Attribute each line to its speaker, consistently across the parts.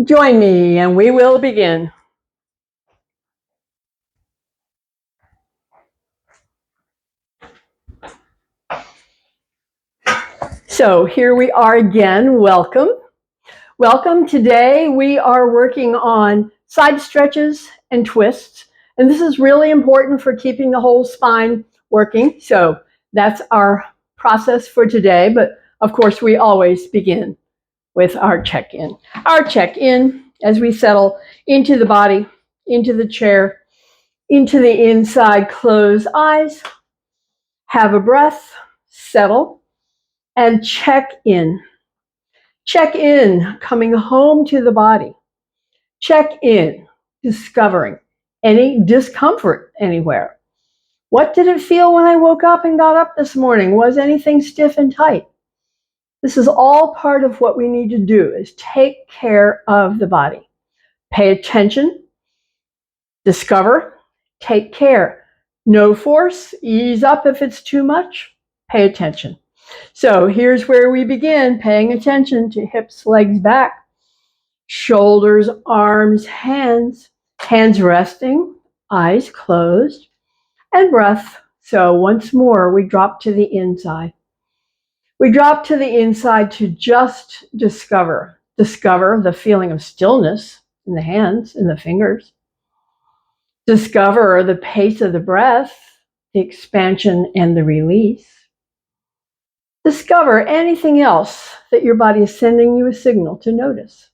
Speaker 1: Join me and we will begin. So here we are again. Welcome. Welcome. Today we are working on side stretches and twists. And this is really important for keeping the whole spine working. So that's our process for today. But of course, we always begin with our check-in. Our check-in as we settle into the body, into the chair, into the inside, close eyes, have a breath, settle, and check in. Check in, coming home to the body. Check in, discovering any discomfort anywhere. What did it feel when I woke up and got up this morning? Was anything stiff and tight? This is all part of what we need to do, is take care of the body. Pay attention, discover, take care. No force, ease up if it's too much, pay attention. So here's where we begin, paying attention to hips, legs, back, shoulders, arms, hands resting, eyes closed, and breath. So once more, we drop to the inside. We drop to the inside to just discover the feeling of stillness in the hands, in the fingers. Discover the pace of the breath, the expansion and the release. Discover anything else that your body is sending you a signal to notice.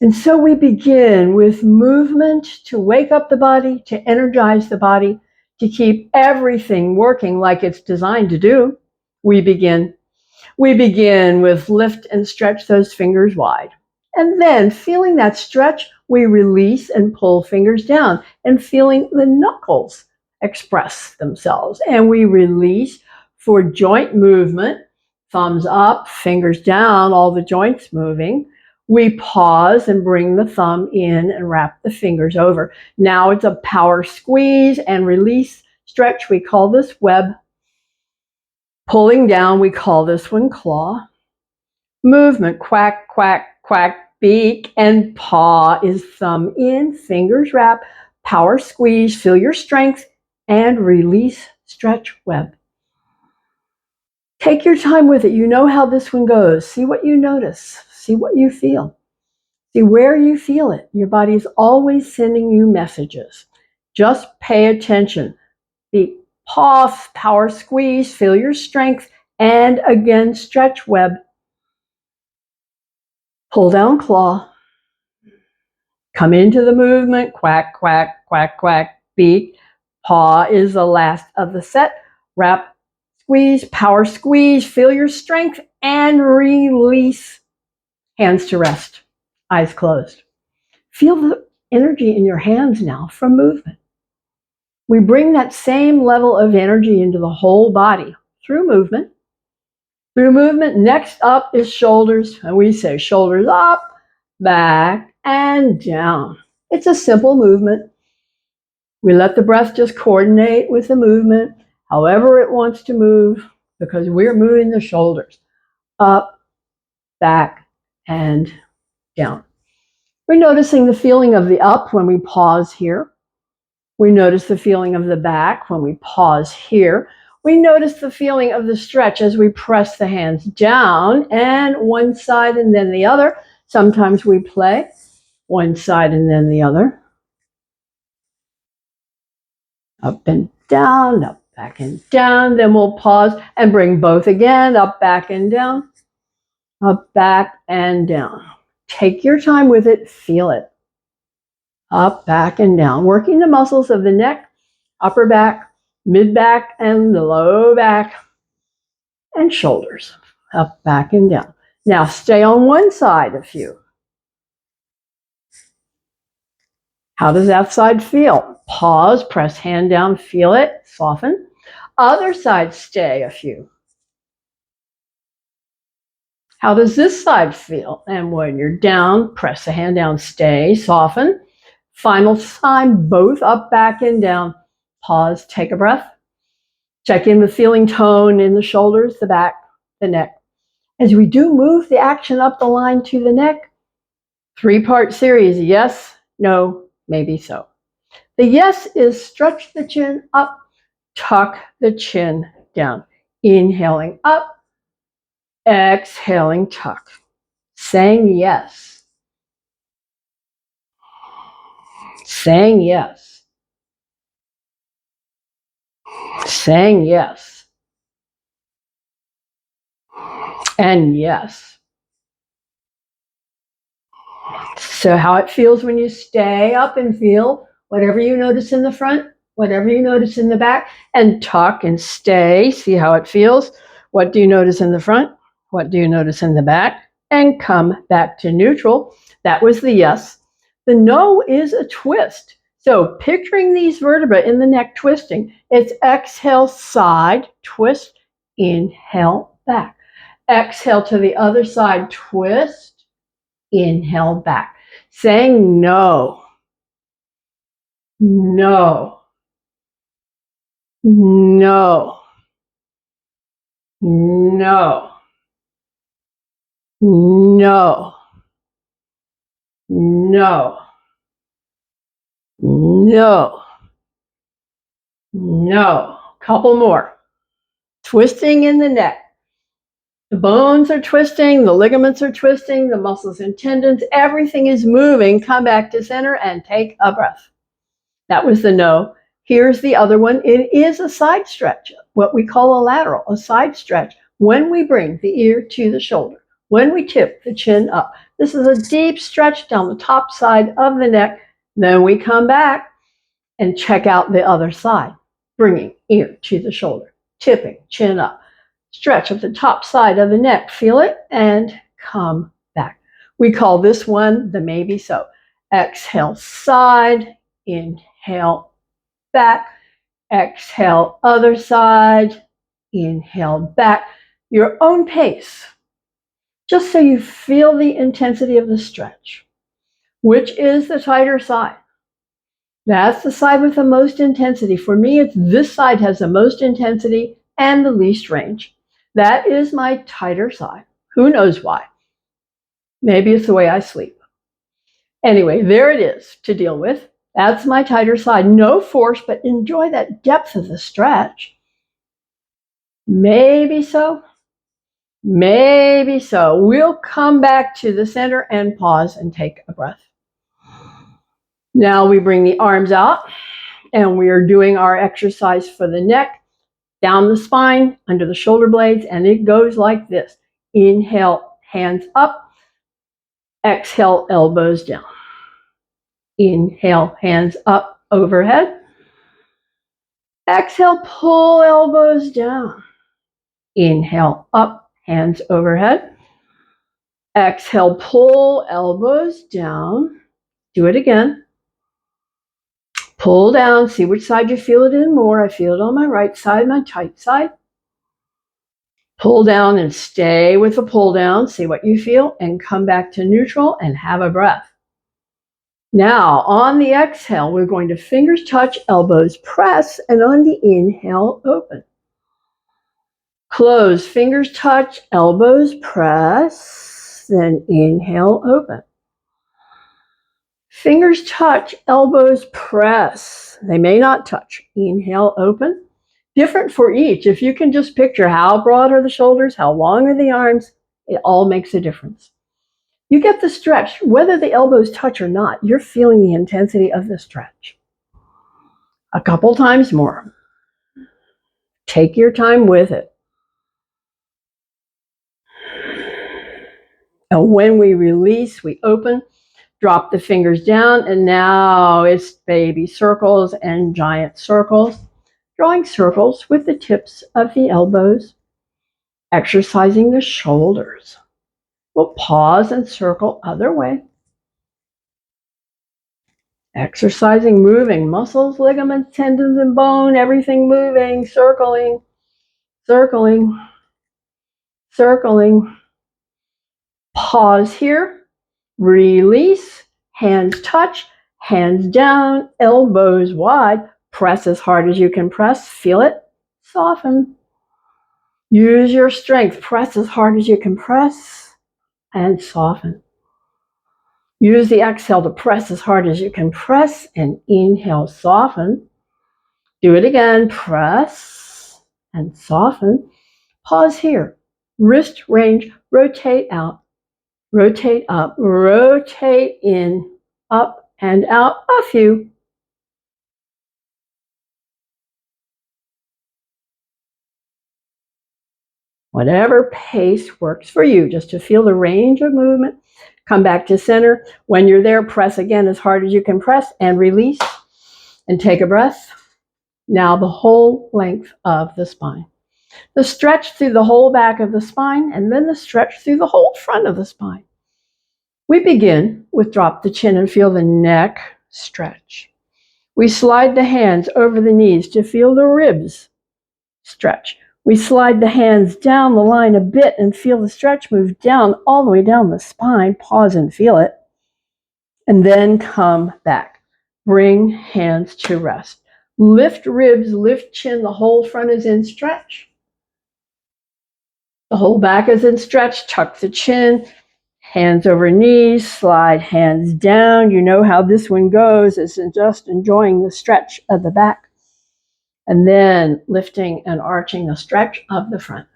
Speaker 1: And so we begin with movement to wake up the body, to energize the body, to keep everything working like it's designed to do. We begin with lift and stretch those fingers wide. And then feeling that stretch, we release and pull fingers down and feeling the knuckles express themselves. And we release for joint movement, thumbs up, fingers down, all the joints moving. We pause and bring the thumb in and wrap the fingers over. Now it's a power squeeze and release stretch. We call this web. Pulling down, we call this one claw. Movement, quack, quack, quack, beak, and paw is thumb in, fingers wrap, power squeeze, feel your strength, and release, stretch, web. Take your time with it. You know how this one goes. See what you notice. See what you feel. See where you feel it. Your body is always sending you messages. Just pay attention. The paw, power squeeze, feel your strength, and again, stretch, web. Pull down, claw. Come into the movement, quack, quack, quack, quack, beak. Paw is the last of the set. Wrap, squeeze, power squeeze, feel your strength, and release. Hands to rest, eyes closed. Feel the energy in your hands now from movement. We bring that same level of energy into the whole body through movement. Through movement, next up is shoulders, and we say shoulders up, back, and down. It's a simple movement. We let the breath just coordinate with the movement, however it wants to move, because we're moving the shoulders up, back, and down. We're noticing the feeling of the up when we pause here. We notice the feeling of the back when we pause here. We notice the feeling of the stretch as we press the hands down and one side and then the other. Sometimes we play one side and then the other. Up and down, up, back and down. Then we'll pause and bring both again, up, back and down, up, back and down. Take your time with it, feel it. Up, back and down, working the muscles of the neck, upper back, mid back, and the low back, and shoulders, up, back, and down. Now stay on one side a few. How does that side feel? Pause, press hand down, feel it, soften. Other side, stay a few. How does this side feel? And when you're down, press the hand down, stay, soften. Final time, both up, back, and down. Pause, take a breath. Check in with feeling tone in the shoulders, the back, the neck. As we do move the action up the line to the neck, Three-part series, yes, no, maybe so. The yes is stretch the chin up, tuck the chin down. Inhaling up, exhaling tuck. Saying yes. Saying yes. Saying yes. And yes. So how it feels when you stay up and feel whatever you notice in the front, whatever you notice in the back, and tuck and stay. See how it feels. What do you notice in the front? What do you notice in the back? And come back to neutral. That was the yes. The no is a twist. So picturing these vertebrae in the neck twisting, it's exhale side, twist, inhale back. Exhale to the other side, twist, inhale back. Saying no, no, no, no, no, no, no, no. Couple more. Twisting in the neck. The bones are twisting, the ligaments are twisting, the muscles and tendons, everything is moving. Come back to center and take a breath. That was the no. Here's the other one. It is a side stretch, what we call a lateral, a side stretch. When we bring the ear to the shoulder, when we tip the chin up. This is a deep stretch down the top side of the neck. Then we come back and check out the other side, bringing ear to the shoulder, tipping chin up. Stretch of the top side of the neck. Feel it and come back. We call this one the maybe so. Exhale side, inhale back, exhale other side, inhale back. Your own pace, just so you feel the intensity of the stretch. Which is the tighter side? That's the side with the most intensity. For me, it's this side has the most intensity and the least range. That is my tighter side. Who knows why? Maybe it's the way I sleep. Anyway, there it is to deal with. That's my tighter side. No force, but enjoy that depth of the stretch. Maybe so. Maybe so. We'll come back to the center and pause and take a breath. Now we bring the arms out and we are doing our exercise for the neck, down the spine, under the shoulder blades, and it goes like this. Inhale, hands up. Exhale, elbows down. Inhale, hands up, overhead. Exhale, pull elbows down. Inhale, up, hands overhead. Exhale, pull elbows down. Do it again. Pull down, see which side you feel it in more. I feel it on my right side, my tight side. Pull down and stay with the pull down. See what you feel and come back to neutral and have a breath. Now, on the exhale, we're going to fingers touch, elbows press, and on the inhale, open. Close, fingers touch, elbows press, then inhale, open. Fingers touch, elbows press. They may not touch. Inhale, open. Different for each. If you can just picture how broad are the shoulders, how long are the arms, it all makes a difference. You get the stretch, whether the elbows touch or not, you're feeling the intensity of the stretch. A couple times more. Take your time with it. And when we release, we open. Drop the fingers down, and now it's baby circles and giant circles. Drawing circles with the tips of the elbows, exercising the shoulders. We'll pause and circle other way. Exercising, moving, muscles, ligaments, tendons, and bone, everything moving, circling, circling, circling. Pause here. Release, hands touch, hands down, elbows wide. Press as hard as you can press. Feel it. Soften. Use your strength. Press as hard as you can press and soften. Use the exhale to press as hard as you can press, and inhale, soften. Do it again, press and soften. Pause here. Wrist range, rotate out, rotate up, rotate in, up and out, a few. Whatever pace works for you, just to feel the range of movement. Come back to center. When you're there, press again as hard as you can press and release and take a breath. Now the whole length of the spine. The stretch through the whole back of the spine, and then the stretch through the whole front of the spine. We begin with drop the chin and feel the neck stretch. We slide the hands over the knees to feel the ribs stretch. We slide the hands down the line a bit and feel the stretch move down, all the way down the spine. Pause and feel it. And then come back. Bring hands to rest. Lift ribs, lift chin. The whole front is in stretch. The whole back is in stretch. Tuck the chin. Hands over knees. Slide hands down. You know how this one goes. It's just enjoying the stretch of the back. And then lifting and arching the stretch of the front.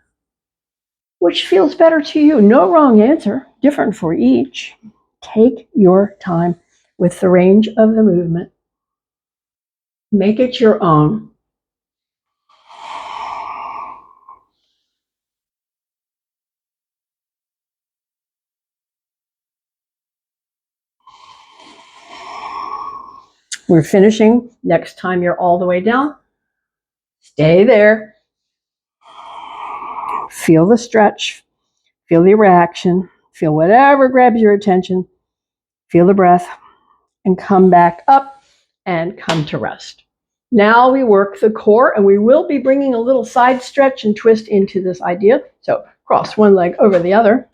Speaker 1: Which feels better to you? No wrong answer. Different for each. Take your time with the range of the movement. Make it your own. We're finishing. Next time you're all the way down, stay there. Feel the stretch. Feel the reaction. Feel whatever grabs your attention. Feel the breath. And come back up and come to rest. Now we work the core, and we will be bringing a little side stretch and twist into this idea. So cross one leg over the other.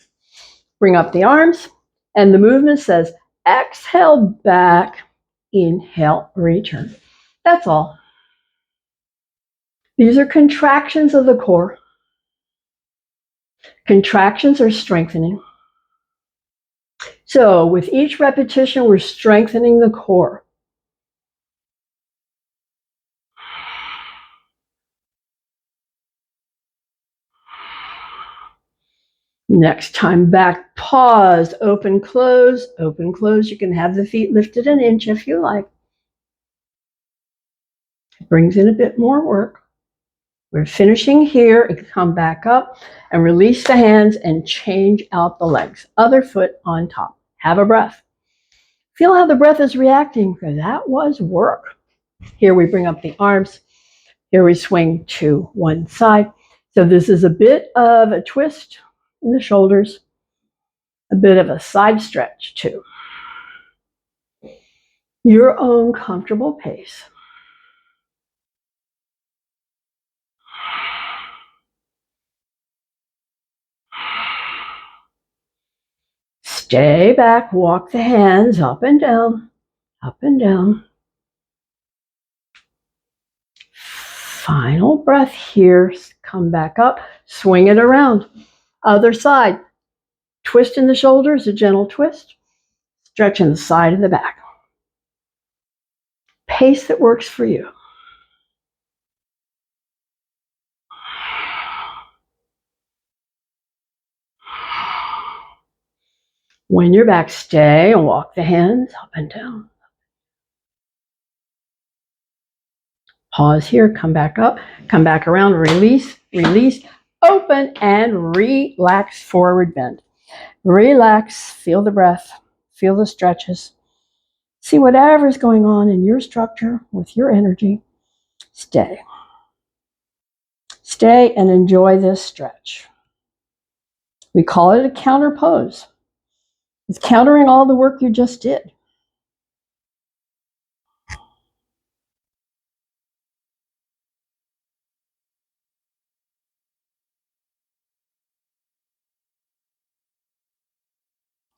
Speaker 1: Bring up the arms. And the movement says, exhale back. Inhale, return. That's all. These are contractions of the core. Contractions are strengthening. So with each repetition, we're strengthening the core. Next time back, pause, open, close, open, close. You can have the feet lifted an inch if you like. It brings in a bit more work. We're finishing here. You can come back up and release the hands and change out the legs. Other foot on top. Have a breath. Feel how the breath is reacting, because that was work. Here we bring up the arms. Here we swing to one side. So this is a bit of a twist in the shoulders, a bit of a side stretch too. Your own comfortable pace. Stay back, walk the hands up and down, up and down. Final breath here. Come back up, swing it around. Other side. Twist in the shoulders, a gentle twist. Stretch in the side of the back. Pace that works for you. When you're back, stay and walk the hands up and down. Pause here, come back up, come back around, release, release, open, and relax, forward bend. Relax, feel the breath, feel the stretches. See whatever's going on in your structure with your energy. Stay. Stay and enjoy this stretch. We call it a counter pose. It's countering all the work you just did.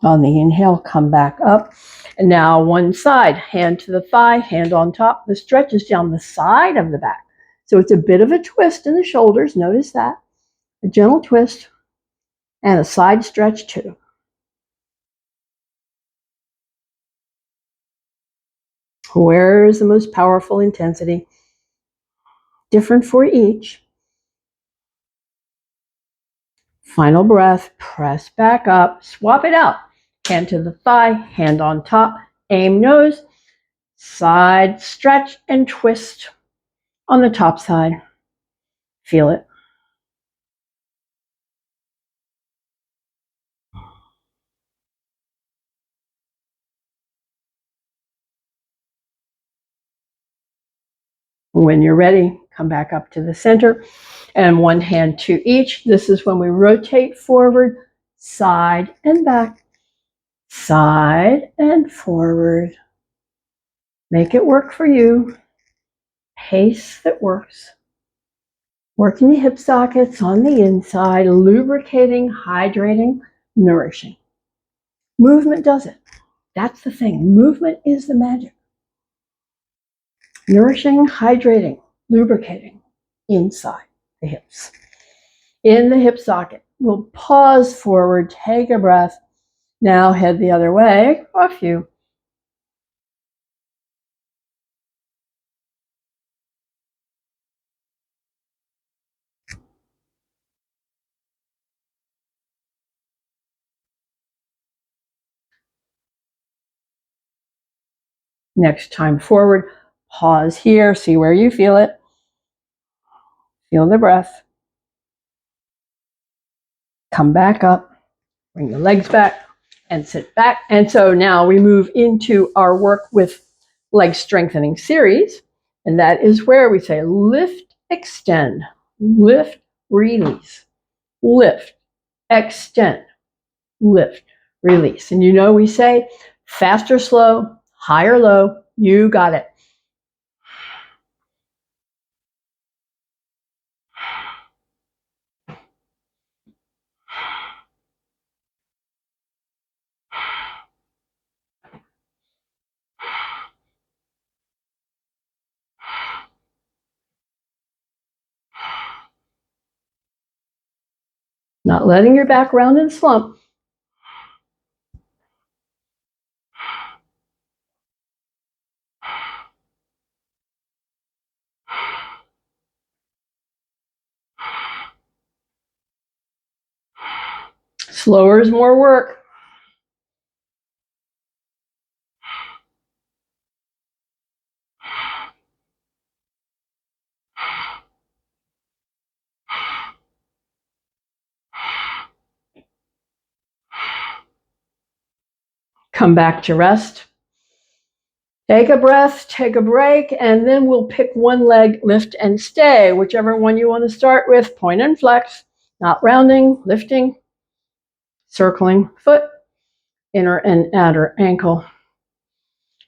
Speaker 1: On the inhale, come back up. And now one side, hand to the thigh, hand on top. The stretch is down the side of the back. So it's a bit of a twist in the shoulders. Notice that. A gentle twist and a side stretch too. Where is the most powerful intensity? Different for each. Final breath, press back up, swap it out. Hand to the thigh, hand on top, aim nose, side stretch and twist on the top side. Feel it. When you're ready, come back up to the center and one hand to each. This is when we rotate forward, side and back, side and forward. Make it work for you. Pace that works. Working the hip sockets on the inside, lubricating, hydrating, nourishing. Movement does it. That's the thing. Movement is the magic. Nourishing, hydrating, lubricating inside the hips. In the hip socket, we'll pause forward, take a breath. Now head the other way, a few. Next time forward, pause here, see where you feel it. Feel the breath. Come back up, bring the legs back and sit back. And so now we move into our work with leg strengthening series. And that is where we say lift, extend, lift, release, lift, extend, lift, release. And you know we say fast or slow, high or low, you got it. Not letting your back round and slump. Slower is more work. Come back to rest. Take a breath, take a break, and then we'll pick one leg, lift and stay, whichever one you want to start with. Point and flex, not rounding, lifting, circling foot, inner and outer ankle.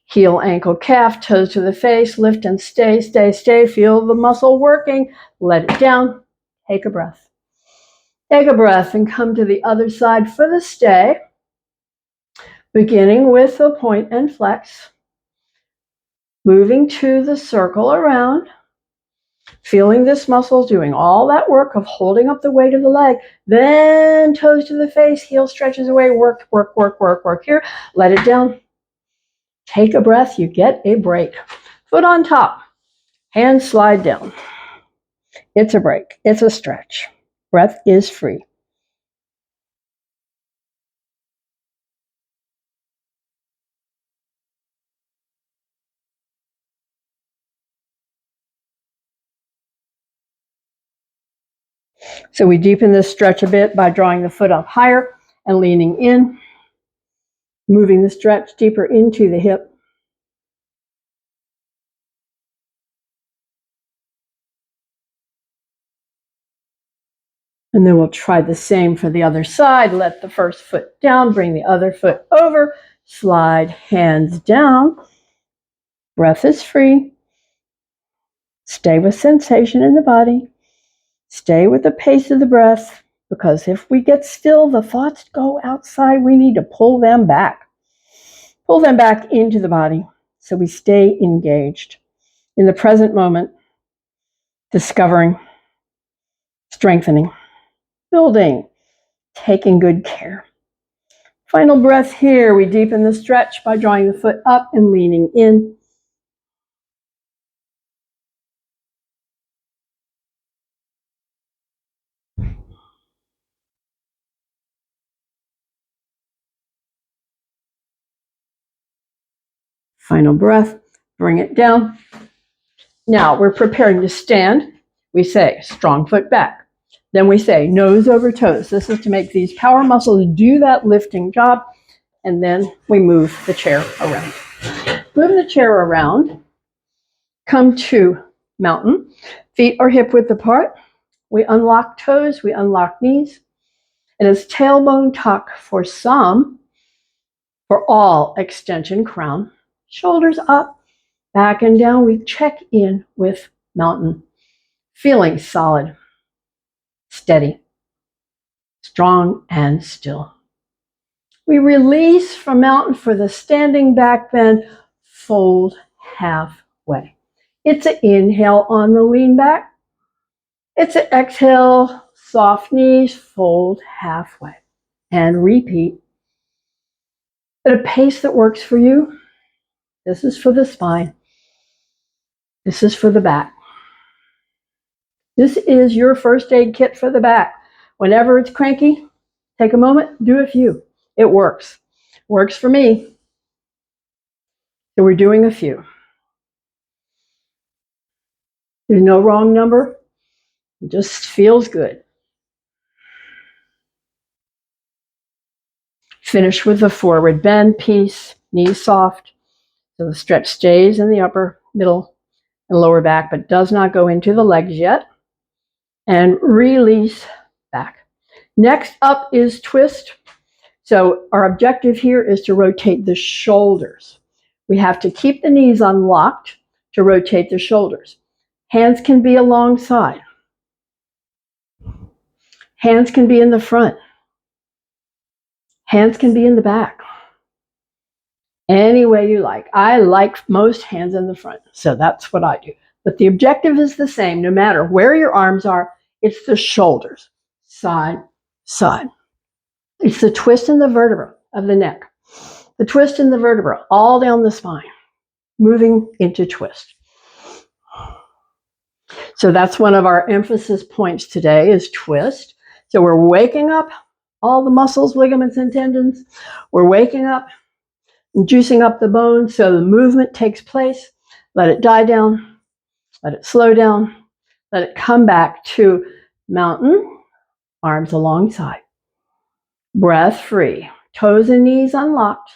Speaker 1: Heel, ankle, calf, toes to the face, lift and stay, stay, stay. Feel the muscle working. Let it down. Take a breath. Take a breath and come to the other side for the stay. Beginning with the point and flex. Moving to the circle around. Feeling this muscle doing all that work of holding up the weight of the leg. Then toes to the face, heel stretches away. Work, work, work, work, work here. Let it down. Take a breath. You get a break. Foot on top. Hands slide down. It's a break. It's a stretch. Breath is free. So we deepen this stretch a bit by drawing the foot up higher and leaning in, moving the stretch deeper into the hip. And then we'll try the same for the other side. Let the first foot down, bring the other foot over, slide hands down. Breath is free. Stay with sensation in the body. Stay with the pace of the breath, because if we get still, the thoughts go outside. We need to pull them back. Pull them back into the body so we stay engaged in the present moment, discovering, strengthening, building, taking good care. Final breath here. We deepen the stretch by drawing the foot up and leaning in. Final breath, bring it down. Now we're preparing to stand. We say strong foot back. Then we say nose over toes. This is to make these power muscles do that lifting job. And then we move the chair around. Move the chair around. Come to mountain. Feet are hip width apart. We unlock toes. We unlock knees. And it's tailbone tuck for some. For all, extension crown. Shoulders up, back and down. We check in with mountain. Feeling solid, steady, strong, and still. We release from mountain for the standing back bend, fold halfway. It's an inhale on the lean back. It's an exhale, soft knees, fold halfway. And repeat at a pace that works for you. This is for the spine. This is for the back. This is your first aid kit for the back. Whenever it's cranky, take a moment, do a few. It works. Works for me. So we're doing a few. There's no wrong number. It just feels good. Finish with the forward bend piece, knees soft. So the stretch stays in the upper, middle, and lower back, but does not go into the legs yet. And release back. Next up is twist. So our objective here is to rotate the shoulders. We have to keep the knees unlocked to rotate the shoulders. Hands can be alongside. Hands can be in the front. Hands can be in the back. Any way you like. I like most hands in the front, so that's what I do. But the objective is the same, no matter where your arms are. It's the shoulders, side, side. It's the twist in the vertebra of the neck. The twist in the vertebra, all down the spine, moving into twist. So that's one of our emphasis points today is twist. So we're waking up all the muscles, ligaments, and tendons. We're waking up and juicing up the bones so the movement takes place. Let it die down. Let it slow down. Let it come back to mountain, arms alongside. Breath free. Toes and knees unlocked.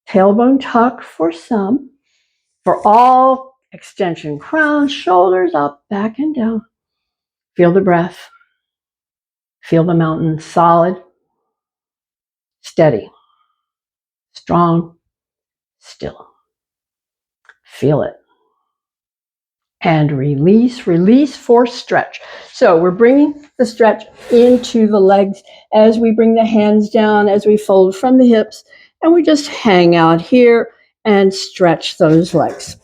Speaker 1: Tailbone tuck for some. For all, extension crown, shoulders up, back and down. Feel the breath. Feel the mountain solid, steady, strong, still. Feel it. And release, release for stretch. So we're bringing the stretch into the legs as we bring the hands down, as we fold from the hips, and we just hang out here and stretch those legs.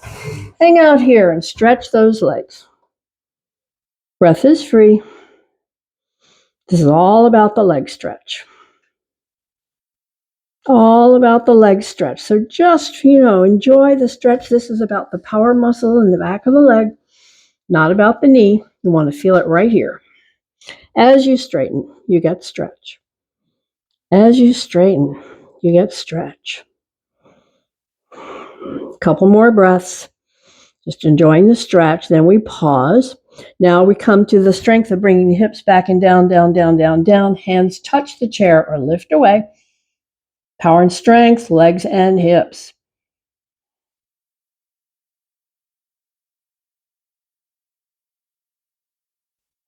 Speaker 1: Hang out here and stretch those legs. Breath is free. This is all about the leg stretch. All about the leg stretch. So just, enjoy the stretch. This is about the power muscle in the back of the leg, not about the knee. You want to feel it right here. As you straighten, you get stretch. As you straighten, you get stretch. Couple more breaths. Just enjoying the stretch. Then we pause. Now we come to the strength of bringing the hips back and down, down, down, down, down. Hands touch the chair or lift away. Power and strength, legs and hips.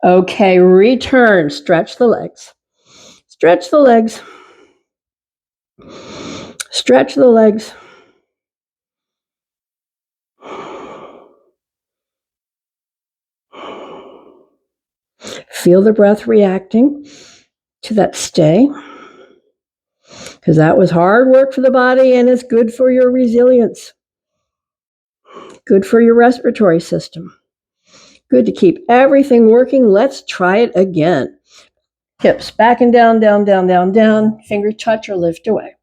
Speaker 1: Okay, return. Stretch the legs. Stretch the legs. Stretch the legs. Feel the breath reacting to that stay. Because that was hard work for the body and it's good for your resilience. Good for your respiratory system. Good to keep everything working. Let's try it again. Hips back and down, down, down, down, down. Finger touch or lift away.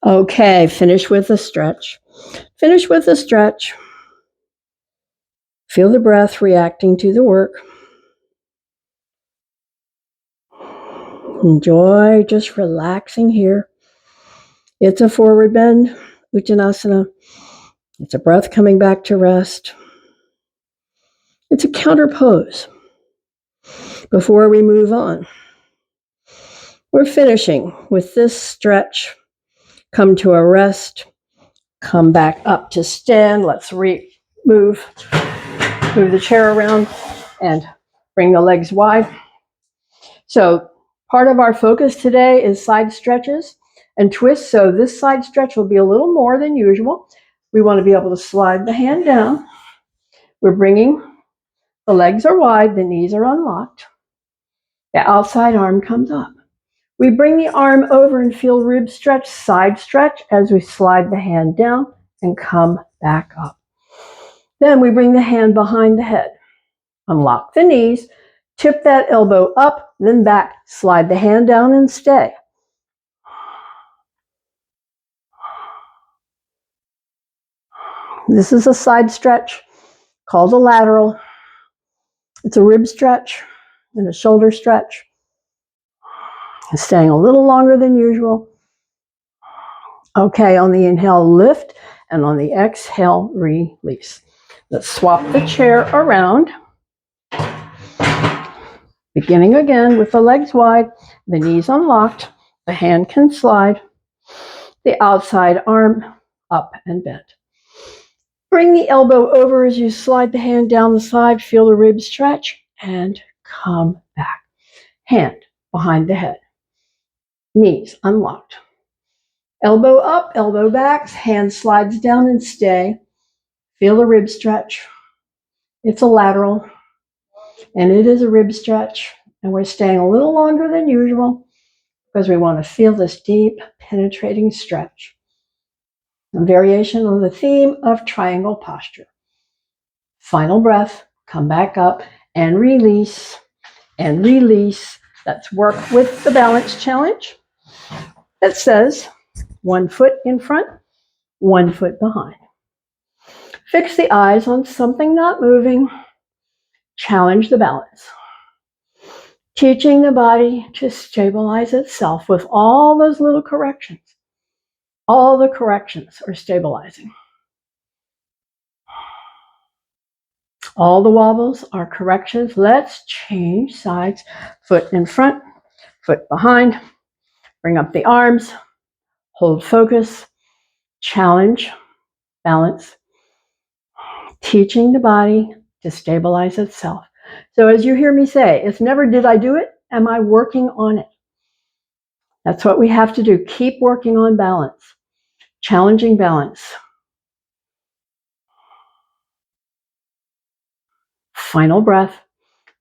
Speaker 1: Okay, finish with a stretch. Finish with a stretch. Feel the breath reacting to the work. Enjoy just relaxing here. It's a forward bend, Uttanasana. It's a breath coming back to rest. It's a counter pose. Before we move on, we're finishing with this stretch. Come to a rest. Come back up to stand. Let's move the chair around and bring the legs wide. So part of our focus today is side stretches and twists. So this side stretch will be a little more than usual. We want to be able to slide the hand down. We're bringing the legs are wide, the knees are unlocked. The outside arm comes up. We bring the arm over and feel rib stretch, side stretch as we slide the hand down and come back up. Then we bring the hand behind the head. Unlock the knees, tip that elbow up, then back, slide the hand down and stay. This is a side stretch called a lateral. It's a rib stretch and a shoulder stretch. Staying a little longer than usual. Okay, on the inhale, lift, and on the exhale, release. Let's swap the chair around. Beginning again with the legs wide, the knees unlocked, the hand can slide, the outside arm up and bent. Bring the elbow over as you slide the hand down the side, feel the rib stretch, and come back. Hand behind the head. Knees unlocked. Elbow up, elbow back, hand slides down and stay. Feel the rib stretch. It's a lateral, and it is a rib stretch, and we're staying a little longer than usual because we want to feel this deep, penetrating stretch. A variation on the theme of triangle posture. Final breath, come back up and release and release. Let's work with the balance challenge that says 1 foot in front, 1 foot behind. Fix the eyes on something not moving. Challenge the balance. Teaching the body to stabilize itself with all those little corrections. All the corrections are stabilizing. All the wobbles are corrections. Let's change sides. Foot in front, foot behind. Bring up the arms. Hold focus. Challenge, balance. Teaching the body to stabilize itself. So as you hear me say, it's never did I do it, am I working on it? That's what we have to do. Keep working on balance. Challenging balance. Final breath.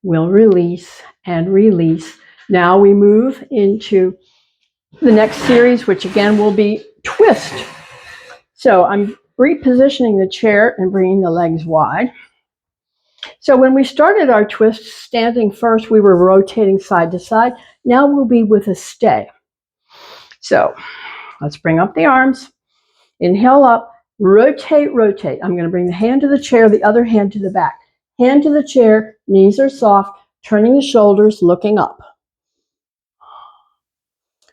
Speaker 1: We'll release and release. Now we move into the next series, which again will be twist. So I'm repositioning the chair and bringing the legs wide. So when we started our twist, standing first, we were rotating side to side. Now we'll be with a stay. So let's bring up the arms. Inhale up, rotate, rotate. I'm going to bring the hand to the chair, the other hand to the back. Hand to the chair, knees are soft, turning the shoulders, looking up.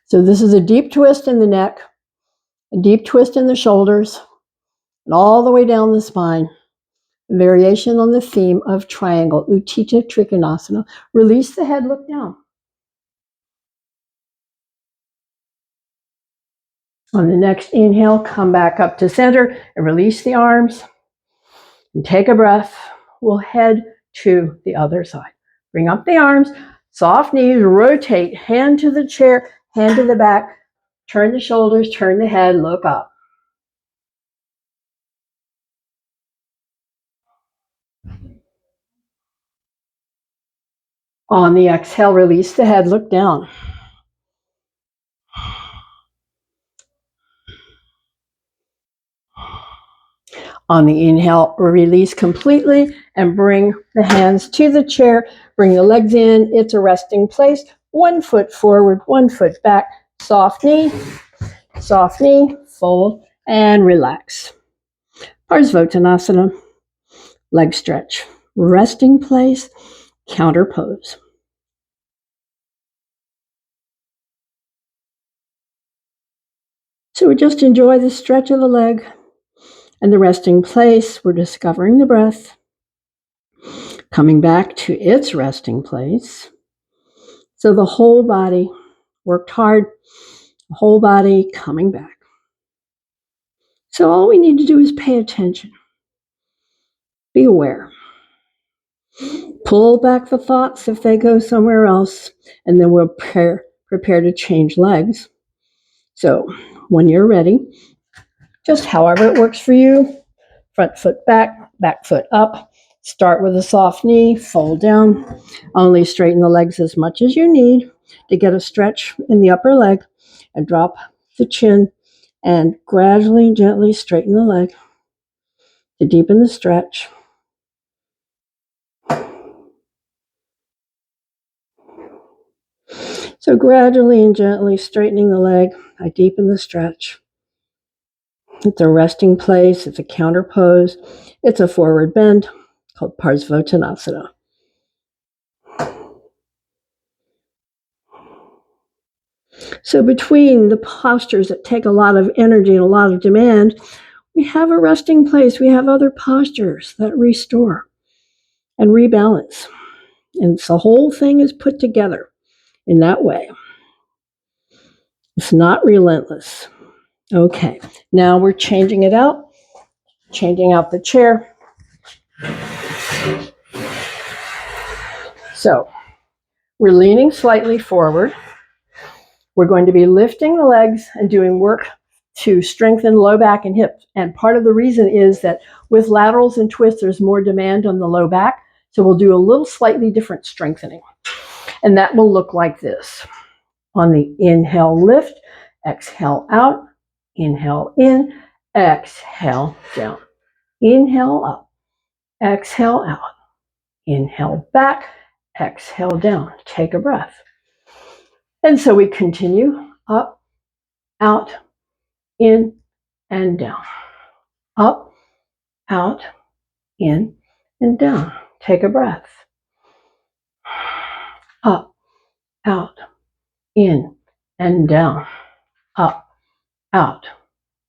Speaker 1: So this is a deep twist in the neck, a deep twist in the shoulders, and all the way down the spine. Variation on the theme of triangle, Utthita Trikonasana. Release the head, look down. On the next inhale, come back up to center and release the arms. And take a breath. We'll head to the other side. Bring up the arms, soft knees, rotate, hand to the chair, hand to the back, turn the shoulders, turn the head, look up. On the exhale, release the head, look down. On the inhale, release completely and bring the hands to the chair. Bring the legs in. It's a resting place. 1 foot forward, 1 foot back. Soft knee, fold and relax. Parsvottanasana, leg stretch. Resting place, counter pose. So we just enjoy the stretch of the leg and the resting place. We're discovering the breath, coming back to its resting place. So the whole body worked hard, the whole body coming back. So all we need to do is pay attention, be aware. Pull back the thoughts if they go somewhere else, and then we'll prepare to change legs. So when you're ready, just however it works for you, front foot back foot up. Start with a soft knee, fold down. Only straighten the legs as much as you need to get a stretch in the upper leg, and drop the chin and gradually and gently straighten the leg to deepen the stretch. So gradually and gently straightening the leg, I deepen the stretch. It's a resting place, it's a counter pose, it's a forward bend called Parsvottanasana. So between the postures that take a lot of energy and a lot of demand, we have a resting place. We have other postures that restore and rebalance. And the whole thing is put together in that way. It's not relentless. Okay, now we're changing it out, changing out the chair. So we're leaning slightly forward. We're going to be lifting the legs and doing work to strengthen low back and hips. And part of the reason is that with laterals and twists, there's more demand on the low back. So we'll do a little slightly different strengthening. And that will look like this. On the inhale, lift, exhale out, inhale in, exhale down, inhale up, exhale out, inhale back, exhale down. Take a breath. And so we continue up, out, in, and down. Up, out, in, and down. Take a breath. Up, out, in, and down. Up, out,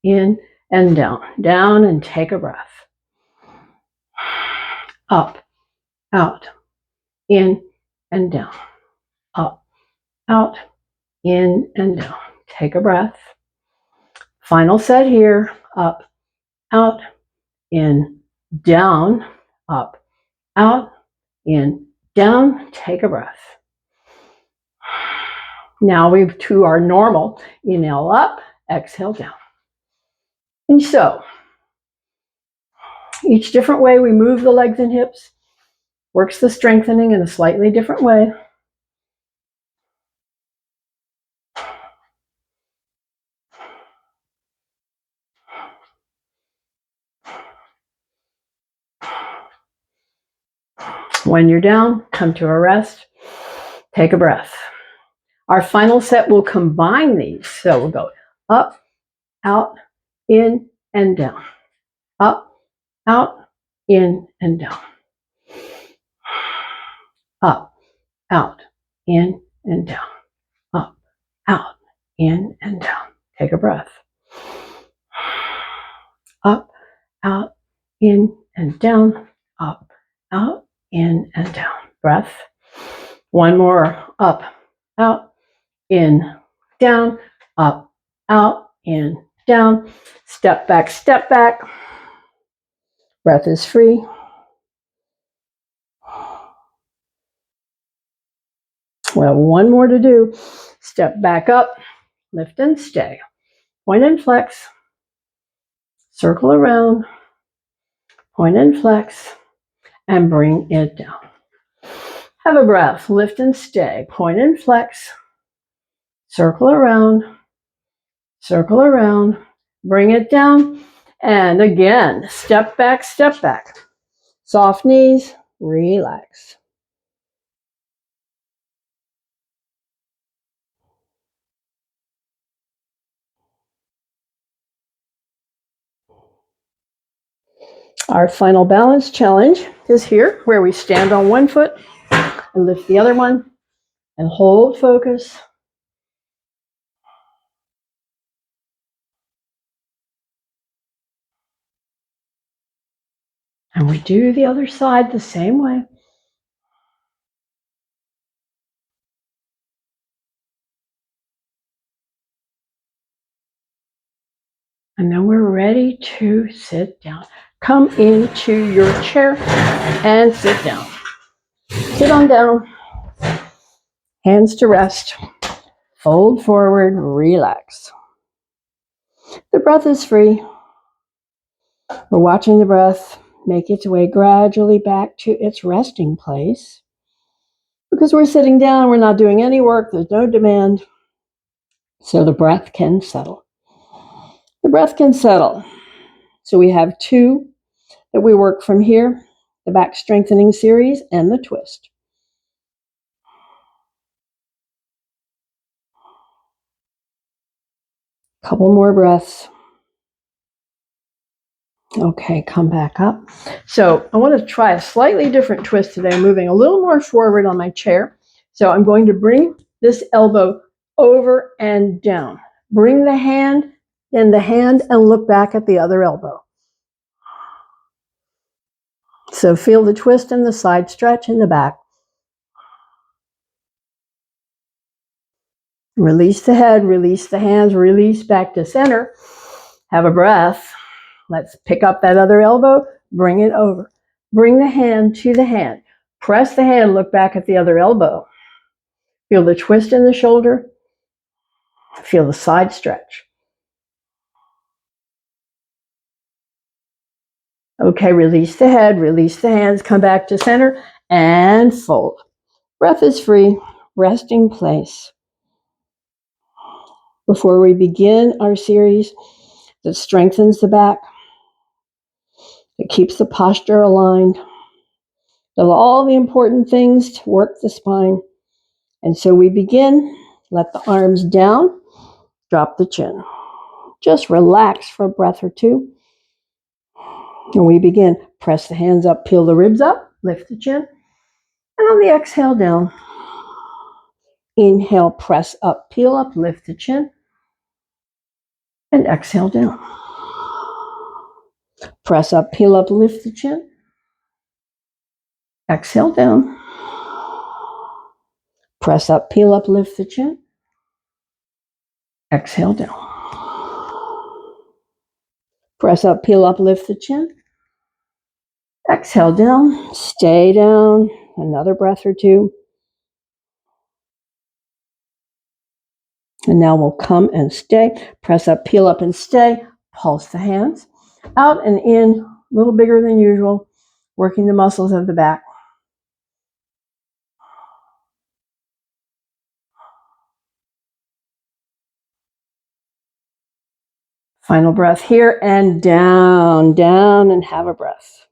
Speaker 1: in, and down. Down and take a breath. Up, out, in, and down. Up, out, in, and down. Take a breath. Final set here. Up, out, in, down. Up, out, in, down. Take a breath. Now we to our normal. Inhale up, exhale down. And so, each different way we move the legs and hips works the strengthening in a slightly different way. When you're down, come to a rest, take a breath. Our final set will combine these. So we'll go up, out, in, and down. Up, out, in, and down. Up, out, in, and down. Up, out, in, and down. Take a breath. Up, out, in, and down. Up, out, in, and down. Breath. One more. Up, out, in, down. Up, out, in, down. Step back, step back. Breath is free. Well, one more to do. Step back up, lift and stay. Point and flex. Circle around. Point and flex. And bring it down. Have a breath. Lift and stay. Point and flex. Circle around. Circle around. Bring it down. And again, step back, step back. Soft knees. Relax. Our final balance challenge is here, where we stand on one foot and lift the other one and hold focus. And we do the other side the same way. And then we're ready to sit down. Come into your chair and sit down. Sit on down. Hands to rest. Fold forward, relax. The breath is free. We're watching the breath make its way gradually back to its resting place. Because we're sitting down, we're not doing any work, there's no demand. So the breath can settle. The breath can settle. So we have two that we work from here, the back strengthening series and the twist. Couple more breaths. Okay, come back up. So I want to try a slightly different twist today, moving a little more forward on my chair. So I'm going to bring this elbow over and down. Bring the hand, then the hand, and look back at the other elbow. So feel the twist and the side stretch in the back. Release the head, release the hands, release back to center. Have a breath. Let's pick up that other elbow, bring it over. Bring the hand to the hand. Press the hand, look back at the other elbow. Feel the twist in the shoulder. Feel the side stretch. Okay, release the head, release the hands, come back to center and fold. Breath is free, resting place. Before we begin our series that strengthens the back, it keeps the posture aligned, does all the important things to work the spine. And so we begin, let the arms down, drop the chin. Just relax for a breath or two. And we begin, press the hands up, peel the ribs up, lift the chin. And on the exhale down, inhale, press up, peel up, lift the chin. And exhale down. Press up, peel up, lift the chin. Exhale down. Press up, peel up, lift the chin. Exhale down. Press up, peel up, lift the chin. Exhale down. Stay down. Another breath or two. And now we'll come and stay. Press up, peel up, and stay. Pulse the hands. Out and in, a little bigger than usual. Working the muscles of the back. Final breath here and down, down, and have a breath.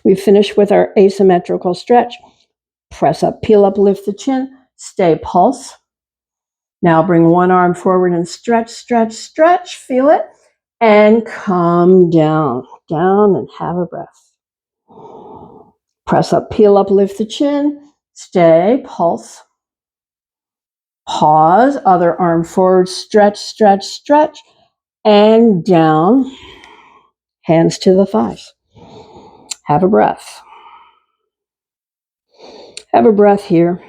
Speaker 1: We finish with our asymmetrical stretch. Press up, peel up, lift the chin, stay, pulse. Now bring one arm forward and stretch, stretch, stretch, feel it, and come down, down, and have a breath. Press up, peel up, lift the chin, stay, pulse. Pause, other arm forward, stretch, stretch, stretch, and down, hands to the thighs. Have a breath. Have a breath here.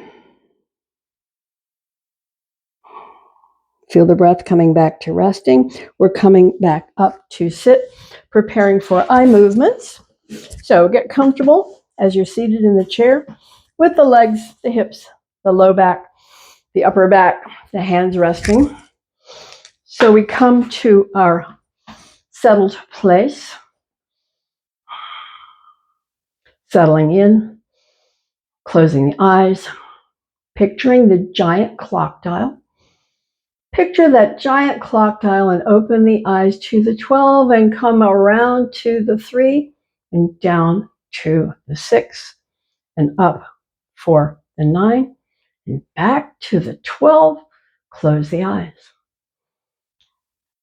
Speaker 1: Feel the breath coming back to resting. We're coming back up to sit, preparing for eye movements. So get comfortable as you're seated in the chair with the legs, the hips, the low back, the upper back, the hands resting. So we come to our settled place. Settling in, closing the eyes, picturing the giant clock dial. Picture that giant clock dial and open the eyes to the 12 and come around to the 3 and down to the 6 and up for the 9 and back to the 12. Close the eyes.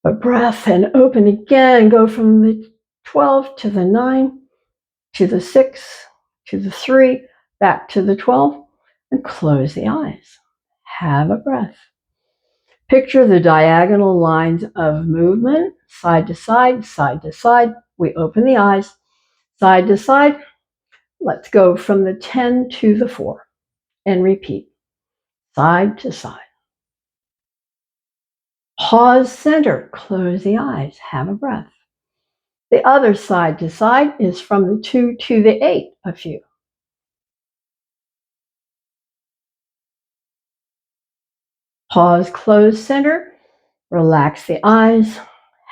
Speaker 1: A breath and open again. Go from the 12 to the 9 to the 6 to the 3 back to the 12 and close the eyes. Have a breath. Picture the diagonal lines of movement, side to side, side to side. We open the eyes, side to side. Let's go from the 10 to the 4 and repeat, side to side. Pause, center, close the eyes, have a breath. The other side to side is from the 2 to the 8, a few. Pause, close, center, relax the eyes,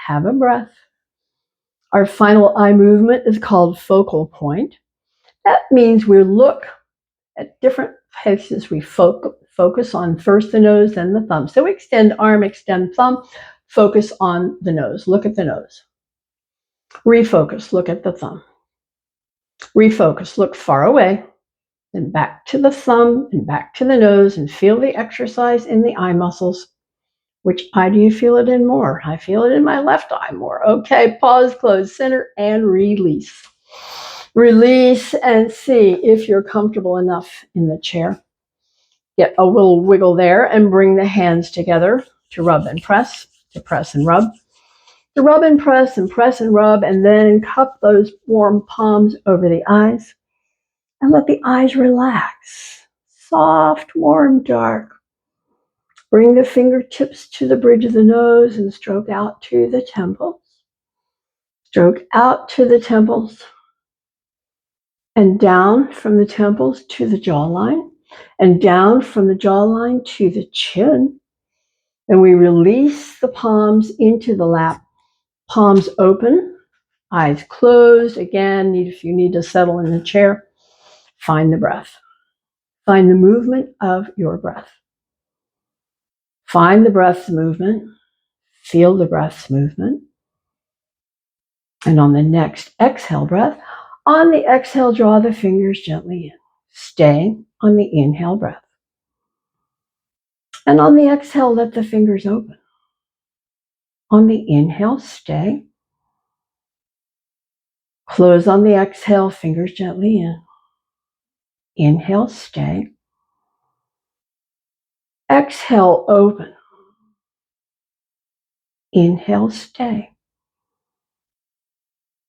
Speaker 1: have a breath. Our final eye movement is called focal point. That means we look at different places. We focus on first the nose, then the thumb. So we extend arm, extend thumb, focus on the nose. Look at the nose. Refocus, look at the thumb. Refocus, look far away, then back to the thumb and back to the nose, and feel the exercise in the eye muscles. Which eye do you feel it in more? I feel it in my left eye more. Okay, pause, close, center, and release. Release and see if you're comfortable enough in the chair. Get a little wiggle there and bring the hands together to rub and press, to press and rub. To rub and press and press and rub, and then cup those warm palms over the eyes and let the eyes relax. Soft, warm, dark. Bring the fingertips to the bridge of the nose and stroke out to the temples. Stroke out to the temples and down from the temples to the jawline and down from the jawline to the chin. And we release the palms into the lap. Palms open, eyes closed. Again, if you need to settle in the chair, find the breath. Find the movement of your breath. Find the breath's movement. Feel the breath's movement. And on the next exhale breath, on the exhale, draw the fingers gently in. Stay on the inhale breath. And on the exhale, let the fingers open. On the inhale, stay. Close on the exhale, fingers gently in. Inhale, stay. Exhale, open. Inhale, stay.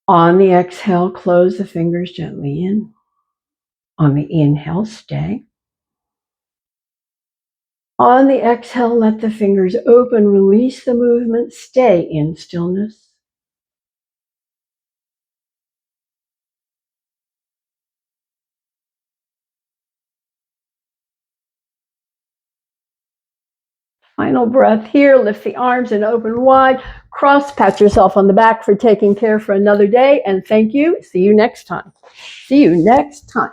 Speaker 1: On the exhale, close the fingers gently in. On the inhale, stay. On the exhale, let the fingers open, release the movement, stay in stillness. Final breath here, lift the arms and open wide. Cross, pat yourself on the back for taking care for another day, and thank you. See you next time. See you next time.